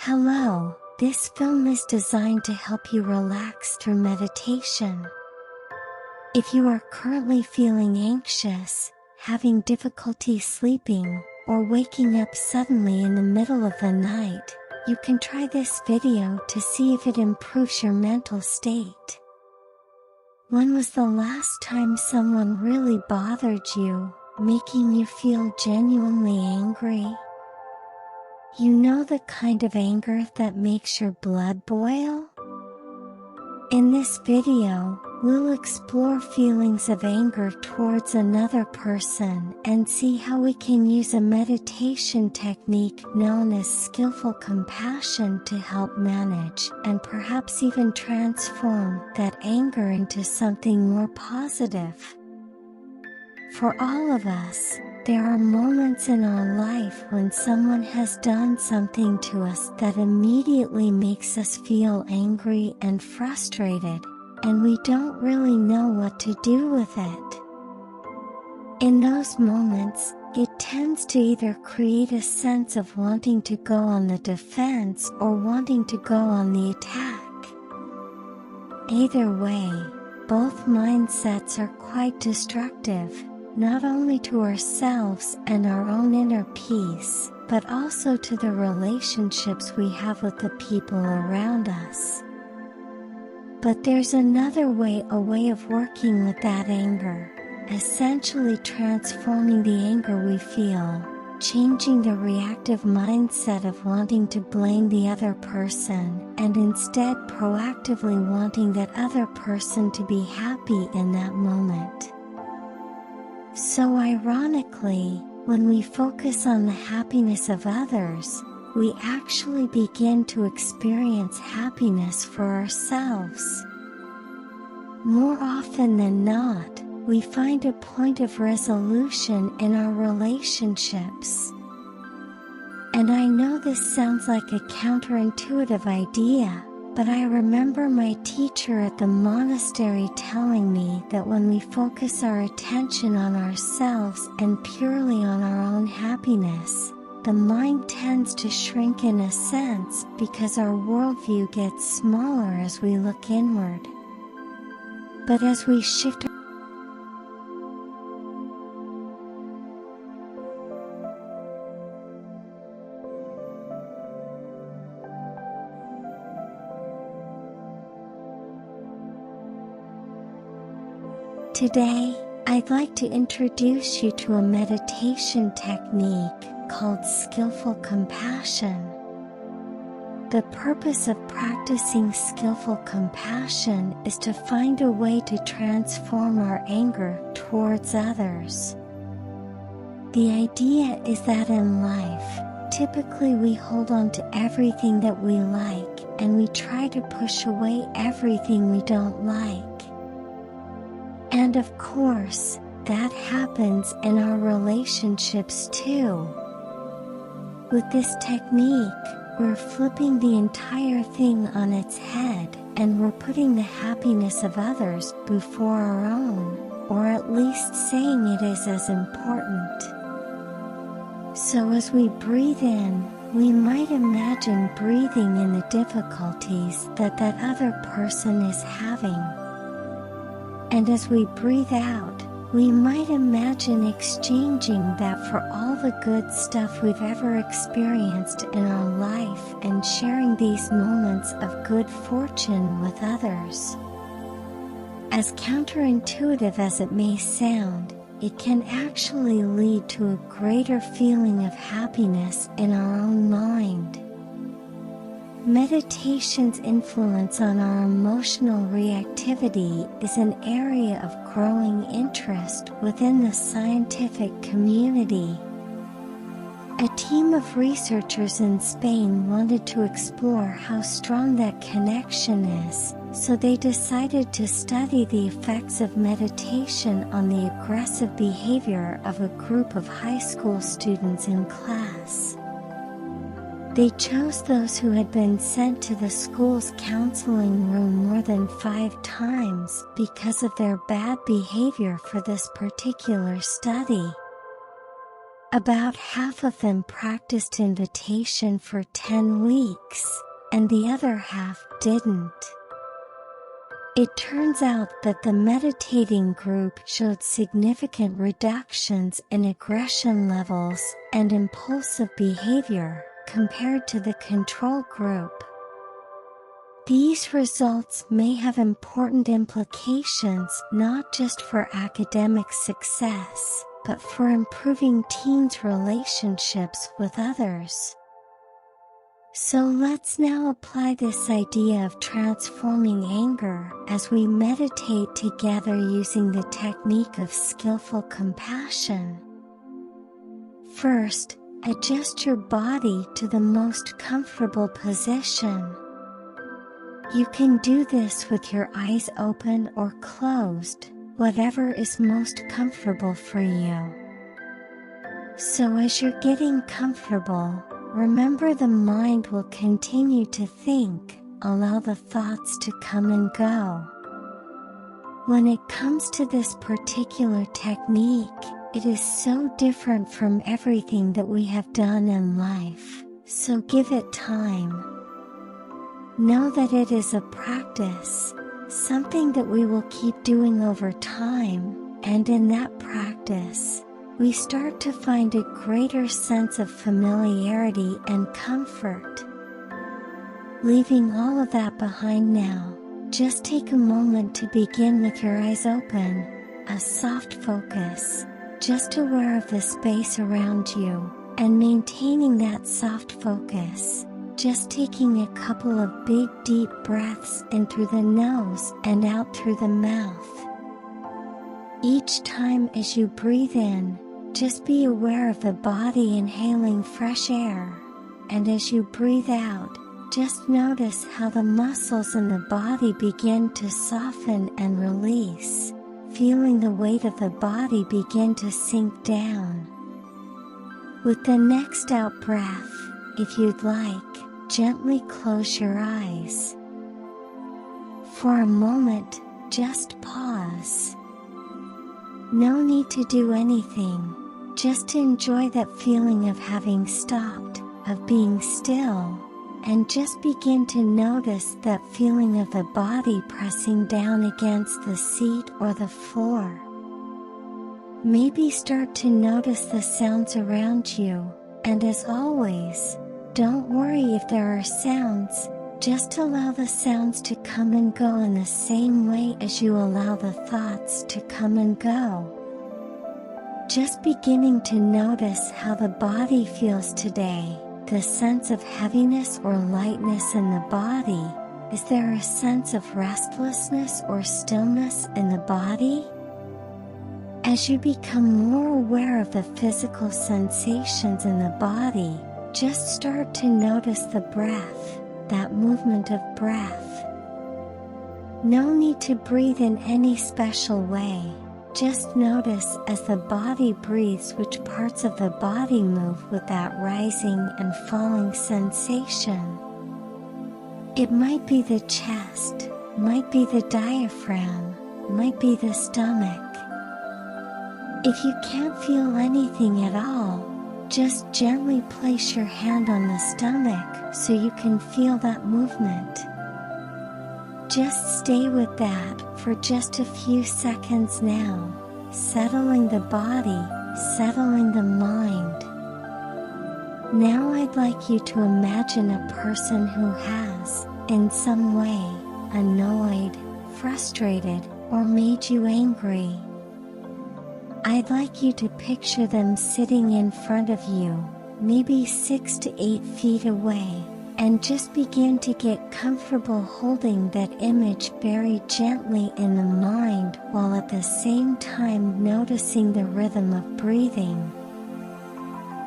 Hello, this film is designed to help you relax through meditation. If you are currently feeling anxious, having difficulty sleeping, or waking up suddenly in the middle of the night, you can try this video to see if it improves your mental state. When was the last time someone really bothered you, making you feel genuinely angry? You know, the kind of anger that makes your blood boil? In this video, we'll explore feelings of anger towards another person and see how we can use a meditation technique known as skillful compassion to help manage and perhaps even transform that anger into something more positive. For all of us, there are moments in our life when someone has done something to us that immediately makes us feel angry and frustrated, and we don't really know what to do with it. In those moments, it tends to either create a sense of wanting to go on the defense or wanting to go on the attack. Either way, both mindsets are quite destructive, not only to ourselves and our own inner peace, but also to the relationships we have with the people around us. But there's another way, a way of working with that anger, essentially transforming the anger we feel, changing the reactive mindset of wanting to blame the other person, and instead proactively wanting that other person to be happy in that moment. So ironically, when we focus on the happiness of others, we actually begin to experience happiness for ourselves. More often than not, we find a point of resolution in our relationships. And I know this sounds like a counterintuitive idea, but I remember my teacher at the monastery telling me that when we focus our attention on ourselves and purely on our own happiness, the mind tends to shrink in a sense because our worldview gets smaller as we look inward. But as we shift Today, I'd like to introduce you to a meditation technique called skillful compassion. The purpose of practicing skillful compassion is to find a way to transform our anger towards others. The idea is that in life, typically we hold on to everything that we like, and we try to push away everything we don't like. And of course, that happens in our relationships too. With this technique, we're flipping the entire thing on its head, and we're putting the happiness of others before our own, or at least saying it is as important. So as we breathe in, we might imagine breathing in the difficulties that other person is having. And as we breathe out, we might imagine exchanging that for all the good stuff we've ever experienced in our life and sharing these moments of good fortune with others. As counterintuitive as it may sound, it can actually lead to a greater feeling of happiness in our own mind. Meditation's influence on our emotional reactivity is an area of growing interest within the scientific community. A team of researchers in Spain wanted to explore how strong that connection is, so they decided to study the effects of meditation on the aggressive behavior of a group of high school students in class. They chose those who had been sent to the school's counseling room more than 5 times because of their bad behavior for this particular study. About half of them practiced invitation for 10 weeks, and the other half didn't. It turns out that the meditating group showed significant reductions in aggression levels and impulsive behavior compared to the control group. These results may have important implications not just for academic success, but for improving teens' relationships with others. So let's now apply this idea of transforming anger as we meditate together using the technique of skillful compassion. First, adjust your body to the most comfortable position. You can do this with your eyes open or closed, whatever is most comfortable for you. So as you're getting comfortable, remember the mind will continue to think, allow the thoughts to come and go. When it comes to this particular technique, it is so different from everything that we have done in life, so give it time. Know that it is a practice, something that we will keep doing over time, and in that practice, we start to find a greater sense of familiarity and comfort. Leaving all of that behind now, just take a moment to begin with your eyes open, a soft focus, just aware of the space around you, and maintaining that soft focus. Just taking a couple of big deep breaths in through the nose and out through the mouth. Each time as you breathe in, just be aware of the body inhaling fresh air, and as you breathe out, just notice how the muscles in the body begin to soften and release, feeling the weight of the body begin to sink down. With the next out breath, if you'd like, gently close your eyes. For a moment, just pause. No need to do anything, just to enjoy that feeling of having stopped, of being still, and just begin to notice that feeling of the body pressing down against the seat or the floor. Maybe start to notice the sounds around you, and as always, don't worry if there are sounds, just allow the sounds to come and go in the same way as you allow the thoughts to come and go. Just beginning to notice how the body feels today, the sense of heaviness or lightness in the body. Is there a sense of restlessness or stillness in the body? As you become more aware of the physical sensations in the body, just start to notice the breath, that movement of breath. No need to breathe in any special way, just notice as the body breathes which parts of the body move with that rising and falling sensation. It might be the chest, might be the diaphragm, might be the stomach. If you can't feel anything at all, just gently place your hand on the stomach so you can feel that movement. Just stay with that for just a few seconds now, settling the body, settling the mind. Now I'd like you to imagine a person who has, in some way, annoyed, frustrated, or made you angry. I'd like you to picture them sitting in front of you, maybe 6 to 8 feet away, and just begin to get comfortable holding that image very gently in the mind while at the same time noticing the rhythm of breathing.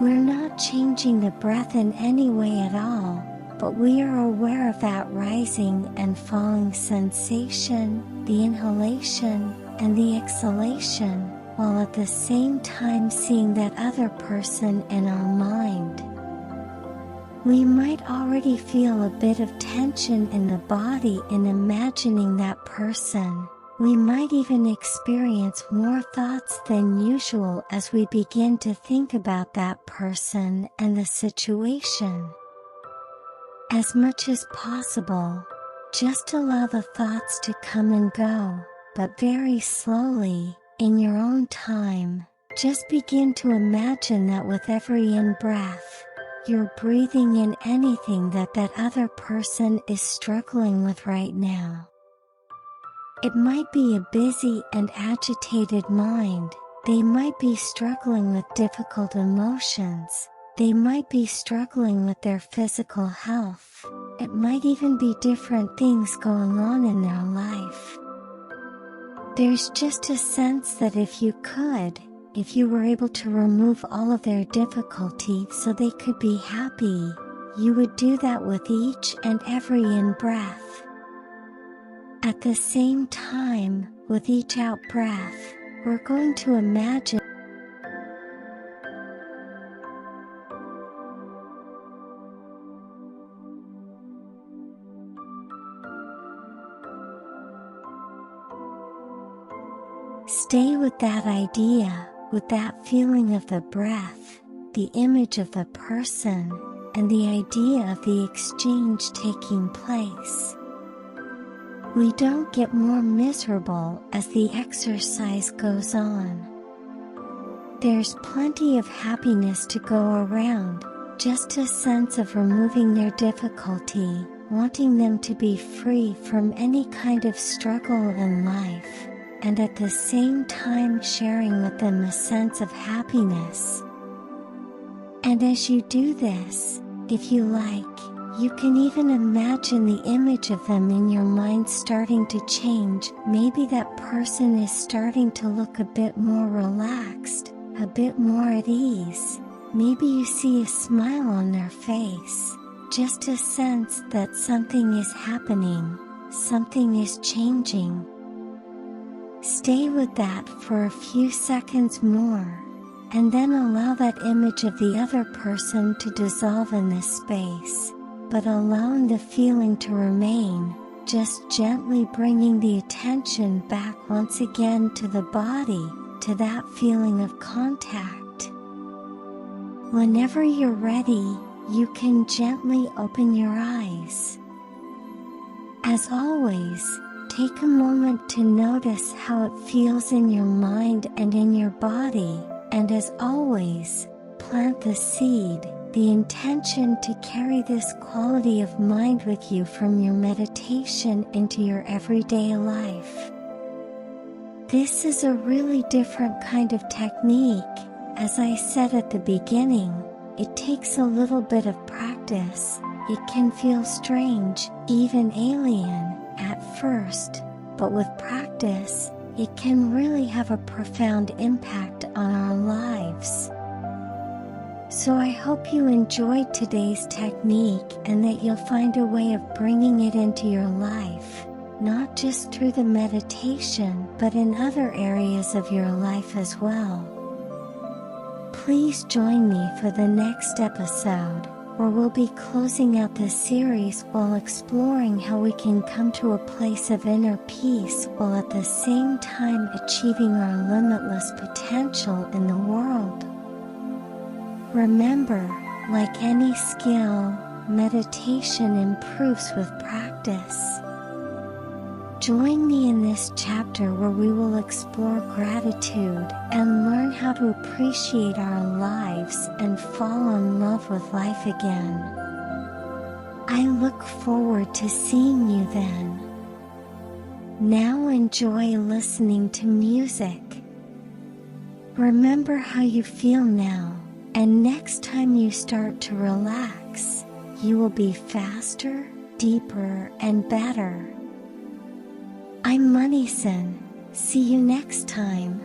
We're not changing the breath in any way at all, but we are aware of that rising and falling sensation, the inhalation, and the exhalation, while at the same time seeing that other person in our mind. We might already feel a bit of tension in the body in imagining that person, We might even experience more thoughts than usual as we begin to think about that person and the situation. As much as possible, just allow the thoughts to come and go, but very slowly, in your own time. Just begin to imagine that with every in-breath, you're breathing in anything that other person is struggling with right now. It might be a busy and agitated mind. They might be struggling with difficult emotions. They might be struggling with their physical health. It might even be different things going on in their life. There's just a sense that if you were able to remove all of their difficulty so they could be happy, you would do that with each and every in-breath. At the same time, with each out-breath, we're going to imagine stay with that idea, with that feeling of the breath, the image of the person, and the idea of the exchange taking place. We don't get more miserable as the exercise goes on. There's plenty of happiness to go around, just a sense of removing their difficulty, wanting them to be free from any kind of struggle in life, and at the same time sharing with them a sense of happiness. And as you do this, if you like, you can even imagine the image of them in your mind starting to change. Maybe that person is starting to look a bit more relaxed, a bit more at ease. Maybe you see a smile on their face, just a sense that something is happening, something is changing. Stay with that for a few seconds more, and then allow that image of the other person to dissolve in this space, but allowing the feeling to remain, just gently bringing the attention back once again to the body, to that feeling of contact. Whenever you're ready, you can gently open your eyes. As always, take a moment to notice how it feels in your mind and in your body, and as always, plant the seed, the intention to carry this quality of mind with you from your meditation into your everyday life. This is a really different kind of technique. As I said at the beginning, it takes a little bit of practice. It can feel strange, even alien, at first, but with practice, it can really have a profound impact on our lives. So I hope you enjoyed today's technique and that you'll find a way of bringing it into your life, not just through the meditation, but in other areas of your life as well. Please join me for the next episode, where we'll be closing out this series while exploring how we can come to a place of inner peace while at the same time achieving our limitless potential in the world. Remember, like any skill, meditation improves with practice. Join me in this chapter where we will explore gratitude and learn how to appreciate our lives and fall in love with life again. I look forward to seeing you then. Now enjoy listening to music. Remember how you feel now, and next time you start to relax, you will be faster, deeper, and better. I'm Moneyson. See you next time.